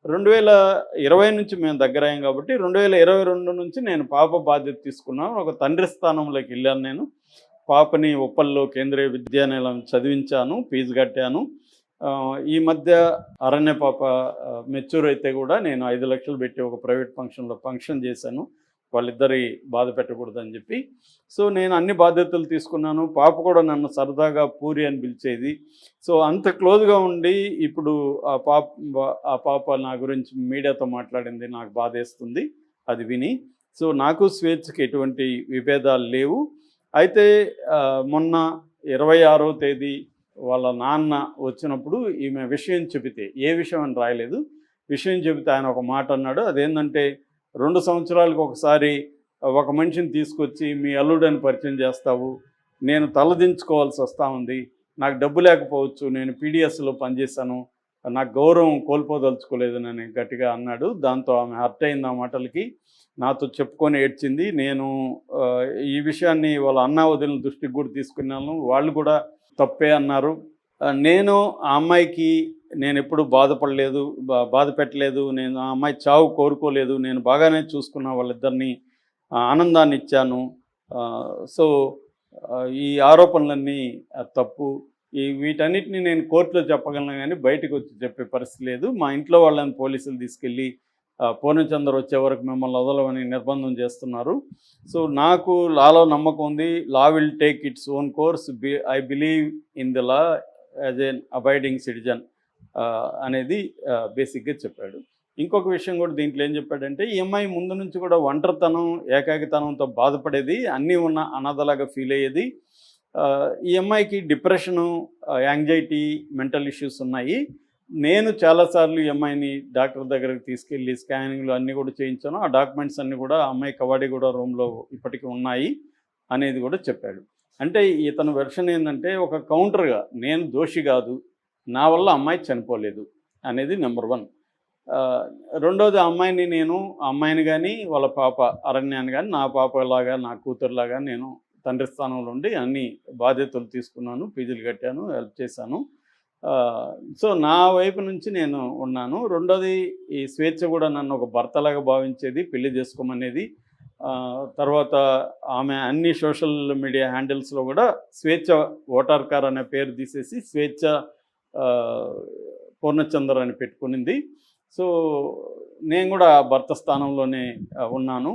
2020 నుంచి మేము దగ్గరయ్యాం కాబట్టి 2022 నుంచి నేను పాప బాధ్యత తీసుకున్నాను. ఒక తండ్రి స్థానంలోకి వెళ్ళాను నేను. పాపని ఉప్పల్లో కేంద్రీయ విద్యానిలయం చదివించాను, ఫీజు కట్టాను. ఈ మధ్య అరణ్య పాప మెచ్యూర్ అయితే కూడా నేను 5 లక్షలు పెట్టి ఒక ప్రైవేట్ ఫంక్షన్ చేశాను. వాళ్ళిద్దరి బాధ పెట్టకూడదని చెప్పి. సో నేను అన్ని బాధ్యతలు తీసుకున్నాను. పాప కూడా నన్ను సరదాగా పూరి అని పిలిచేది. సో అంత క్లోజ్గా ఉండి ఇప్పుడు ఆ పాప నా గురించి మీడియాతో మాట్లాడింది, నాకు బాధేస్తుంది అది విని. సో నాకు స్వేచ్ఛకి ఎటువంటి విభేదాలు లేవు. అయితే మొన్న 26వ తేదీ వాళ్ళ నాన్న వచ్చినప్పుడు ఈమె విషయం చెబితే, ఏ విషయం అని రాయలేదు, విషయం చెబితే ఆయన ఒక మాట అన్నాడు. అదేంటంటే 2 సంవత్సరాలకు ఒకసారి ఒక మనిషిని తీసుకొచ్చి మీ అల్లుడని పరిచయం చేస్తావు, నేను తలదించుకోవాల్సి వస్తూ ఉంది, నాకు డబ్బు లేకపోవచ్చు, నేను పీడిఎస్లో పనిచేశాను, నాకు గౌరవం కోల్పోదలుచుకోలేదని గట్టిగా అన్నాడు. దాంతో ఆమె హర్ట్ అయింది ఆ మాటలకి. నాతో చెప్పుకొని ఏడ్చింది. నేను ఈ విషయాన్ని వాళ్ళ అన్నా వదిలిన దృష్టికి కూడా తీసుకున్నాను. వాళ్ళు కూడా తప్పే అన్నారు. నేను ఆ అమ్మాయికి నేను ఎప్పుడు బాధపడలేదు, బాధ పెట్టలేదు. నేను ఆ అమ్మాయి చావు కోరుకోలేదు. నేను బాగానే చూసుకున్న వాళ్ళిద్దరిని, ఆనందాన్ని ఇచ్చాను. సో ఈ ఆరోపణలన్నీ తప్పు. వీటన్నిటిని నేను కోర్టులో చెప్పగలను కానీ బయటకు వచ్చి చెప్పే పరిస్థితి లేదు. మా ఇంట్లో వాళ్ళని పోలీసులు తీసుకెళ్ళి పూర్ణచంద్ర వచ్చే వరకు మిమ్మల్ని వదలమని నిర్బంధం చేస్తున్నారు. సో నాకు లాలో నమ్మకం ఉంది. Law will take its own course. I believe in the law as N abiding citizen అనేది బేసిక్గా చెప్పాడు. ఇంకొక విషయం కూడా దీంట్లో ఏం చెప్పాడంటే, ఈ అమ్మాయి ముందు నుంచి కూడా ఒంటరితనం, ఏకాకితనంతో బాధపడేది, అన్నీ ఉన్న అనాథలాగా ఫీల్ అయ్యేది. ఈ అమ్మాయికి డిప్రెషను, యాంగ్జైటీ, మెంటల్ ఇష్యూస్ ఉన్నాయి. నేను చాలాసార్లు ఈ అమ్మాయిని డాక్టర్ దగ్గరికి తీసుకెళ్ళి స్కానింగ్లు అన్నీ కూడా చేయించాను. ఆ డాక్యుమెంట్స్ అన్నీ కూడా అమ్మాయి కవాడిగూడ రూమ్లో ఇప్పటికీ ఉన్నాయి అనేది కూడా చెప్పాడు. అంటే ఇతని వెర్షన్ ఏంటంటే, ఒక కౌంటర్గా నేను దోషి కాదు, నా వల్ల అమ్మాయి చనిపోలేదు అనేది నెంబర్ 1. రెండోది, అమ్మాయిని కానీ వాళ్ళ పాప అరణ్యాన్ని కానీ నా పాపలాగా, నా కూతురులాగా నేను తండ్రి స్థానంలో ఉండి అన్ని బాధ్యతలు తీసుకున్నాను, ఫీజులు కట్టాను, హెల్ప్ చేశాను. సో నా వైపు నుంచి నేను ఉన్నాను. రెండోది, ఈ స్వేచ్ఛ కూడా నన్ను ఒక భర్తలాగా భావించేది, పెళ్లి చేసుకోమనేది. తర్వాత ఆమె అన్ని సోషల్ మీడియా హ్యాండిల్స్లో కూడా స్వేచ్ఛ ఓటార్కార్ అనే పేరు తీసేసి స్వేచ్ఛ పూర్ణచంద్ర అని పెట్టుకునింది. సో నేను కూడా భర్త స్థానంలోనే ఉన్నాను.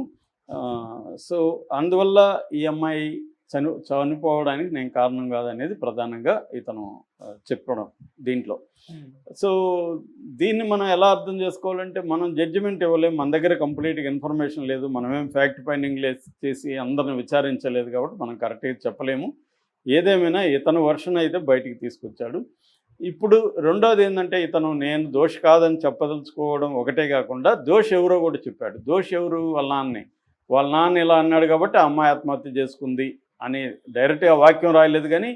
సో అందువల్ల ఈ అమ్మాయి చనిపోవడానికి నేను కారణం కాదనేది ప్రధానంగా ఇతను చెప్పడం దీంట్లో. సో దీన్ని మనం ఎలా అర్థం చేసుకోవాలంటే, మనం జడ్జిమెంట్ ఇవ్వలేము, మన దగ్గర కంప్లీట్గా ఇన్ఫర్మేషన్ లేదు, మనమేం ఫ్యాక్ట్ ఫైండింగ్ చేసి అందరిని విచారించలేదు కాబట్టి మనం కరెక్ట్గా చెప్పలేము. ఏదేమైనా ఇతను వర్షన్ అయితే బయటికి తీసుకొచ్చాడు. ఇప్పుడు రెండోది ఏంటంటే, ఇతను నేను దోషి కాదని చెప్పదలుచుకోవడం ఒకటే కాకుండా దోషి ఎవరో కూడా చెప్పాడు. దోషి ఎవరు? వాళ్ళ నాన్న ఇలా అన్నాడు కాబట్టి ఆ అమ్మాయి ఆత్మహత్య చేసుకుంది అని డైరెక్ట్గా వాక్యం రాయలేదు, కానీ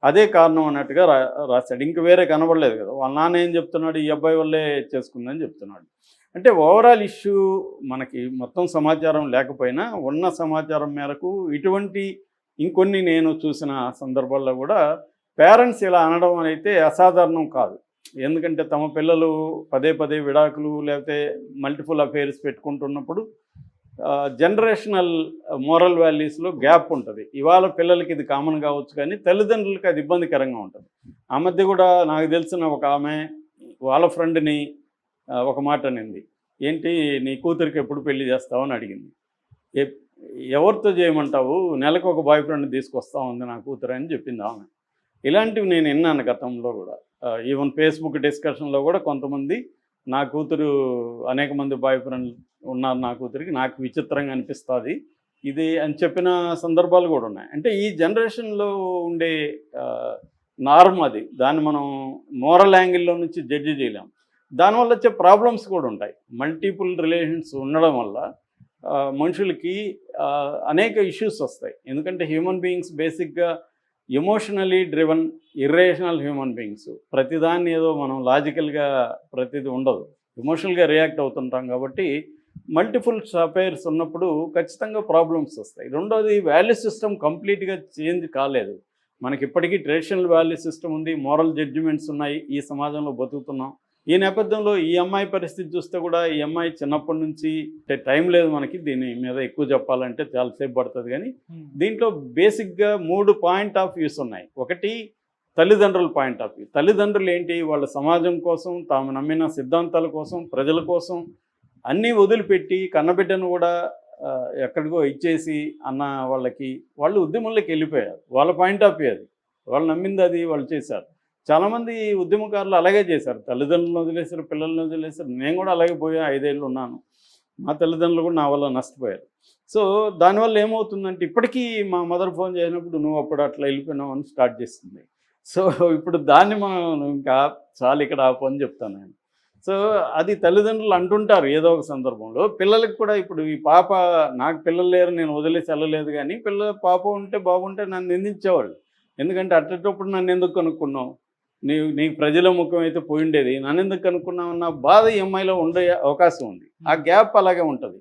అదే కారణం అన్నట్టుగా రాశాడు. ఇంక వేరే కనబడలేదు కదా. వాళ్ళ నాన్న ఏం చెప్తున్నాడు, ఈ అబ్బాయి వల్లే చేసుకుందని చెప్తున్నాడు. అంటే ఓవరాల్ ఇష్యూ మనకి మొత్తం సమాచారం లేకపోయినా ఉన్న సమాచారం మేరకు ఇటువంటి ఇంకొన్ని నేను చూసిన సందర్భాల్లో కూడా పేరెంట్స్ ఇలా అనడం అయితే అసాధారణం కాదు. ఎందుకంటే తమ పిల్లలు పదే పదే విడాకులు లేకపోతే మల్టిపుల్ అఫైర్స్ పెట్టుకుంటున్నప్పుడు జనరేషనల్ మోరల్ వాల్యూస్లో గ్యాప్ ఉంటుంది. ఇవాళ పిల్లలకి ఇది కామన్ కావచ్చు, కానీ తల్లిదండ్రులకి అది ఇబ్బందికరంగా ఉంటుంది. ఆ మధ్య కూడా నాకు తెలిసిన ఒక ఆమె వాళ్ళ ఫ్రెండ్ని ఒక మాట అనింది, ఏంటి నీ కూతురికి ఎప్పుడు పెళ్లి చేస్తావు అని అడిగింది. ఎవరితో చేయమంటావు, నెలకు ఒక బాయ్ ఫ్రెండ్ తీసుకొస్తా ఉంది నా కూతురు అని చెప్పింది ఆమె. ఇలాంటివి నేను విన్నాను గతంలో కూడా. ఈవెన్ ఫేస్బుక్ డిస్కషన్లో కూడా కొంతమంది, నా కూతురు అనేక మంది బాయ్ ఫ్రెండ్ ఉన్నారు నా కూతురికి, నాకు విచిత్రంగా అనిపిస్తుంది ఇది అని చెప్పిన సందర్భాలు కూడా ఉన్నాయి. అంటే ఈ జనరేషన్లో ఉండే నార్మ్ అది. దాన్ని మనం మోరల్ యాంగిల్లో నుంచి జడ్జి చేయలేం. దానివల్ల వచ్చే ప్రాబ్లమ్స్ కూడా ఉంటాయి. మల్టిపుల్ రిలేషన్స్ ఉండడం వల్ల మనుషులకి అనేక ఇష్యూస్ వస్తాయి. ఎందుకంటే హ్యూమన్ బీయింగ్స్ బేసిక్గా emotionally driven irrational human beings. ప్రతిదాన్ని ఏదో మనం లాజికల్గా ప్రతిదీ ఉండదు, ఎమోషనల్గా రియాక్ట్ అవుతుంటాం. కాబట్టి మల్టిపుల్ అఫైర్స్ ఉన్నప్పుడు ఖచ్చితంగా ప్రాబ్లమ్స్ వస్తాయి. రెండోది, వాల్యూ సిస్టమ్ కంప్లీట్గా చేంజ్ కాలేదు. మనకి ఇప్పటికీ ట్రెడిషనల్ వాల్యూ సిస్టమ్ ఉంది, మోరల్ జడ్జిమెంట్స్ ఉన్నాయి, ఈ సమాజంలో బతుకుతున్నాం. ఈ నేపథ్యంలో ఈ అమ్మాయి పరిస్థితి చూస్తే కూడా ఈ అమ్మాయి చిన్నప్పటి నుంచి అంటే టైం లేదు మనకి దీని మీద ఎక్కువ చెప్పాలంటే చాలాసేపు పడుతుంది. కానీ దీంట్లో బేసిక్గా 3 పాయింట్ ఆఫ్ వ్యూస్ ఉన్నాయి. ఒకటి తల్లిదండ్రుల పాయింట్ ఆఫ్ వ్యూ. తల్లిదండ్రులు ఏంటి, వాళ్ళ సమాజం కోసం, తాము నమ్మిన సిద్ధాంతాల కోసం, ప్రజల కోసం అన్నీ వదిలిపెట్టి కన్నబిడ్డను కూడా ఎక్కడికో ఇచ్చేసి అన్న వాళ్ళకి వాళ్ళు ఉద్యమంలోకి వెళ్ళిపోయారు. వాళ్ళ పాయింట్ ఆఫ్ వ్యూ అది. వాళ్ళు నమ్మింది అది వాళ్ళు చేశారు. చాలామంది ఉద్యమకారులు అలాగే చేశారు. తల్లిదండ్రులను వదిలేశారు, పిల్లల్ని వదిలేశారు. నేను కూడా అలాగే పోయా, 5 ఏళ్ళు ఉన్నాను. మా తల్లిదండ్రులు కూడా నా వల్ల నష్టపోయారు. సో దానివల్ల ఏమవుతుందంటే ఇప్పటికీ మా మదర్ ఫోన్ చేసినప్పుడు నువ్వు అప్పుడు అట్లా వెళ్ళిపోయినావు అని స్టార్ట్ చేస్తుంది. సో ఇప్పుడు దాన్ని మనం ఇంకా చాలు ఇక్కడ ఆపు అని చెప్తాను నేను. సో అది తల్లిదండ్రులు అంటుంటారు ఏదో ఒక సందర్భంలో. పిల్లలకి కూడా ఇప్పుడు ఈ పాప, నాకు పిల్లలు లేరు, నేను వదిలేసి వెళ్ళలేదు, కానీ పాప ఉంటే బాగుంటే నన్ను నిందించేవాళ్ళు. ఎందుకంటే అట్టేటప్పుడు నన్ను ఎందుకు కనుక్కున్నావు, నీకు ప్రజల ముఖం అయితే పోయిండేది, నన్ను ఎందుకు కనుక్కున్నావు అన్న బాధ ఈ అమ్మాయిలో ఉండే అవకాశం ఉంది. ఆ గ్యాప్ అలాగే ఉంటుంది.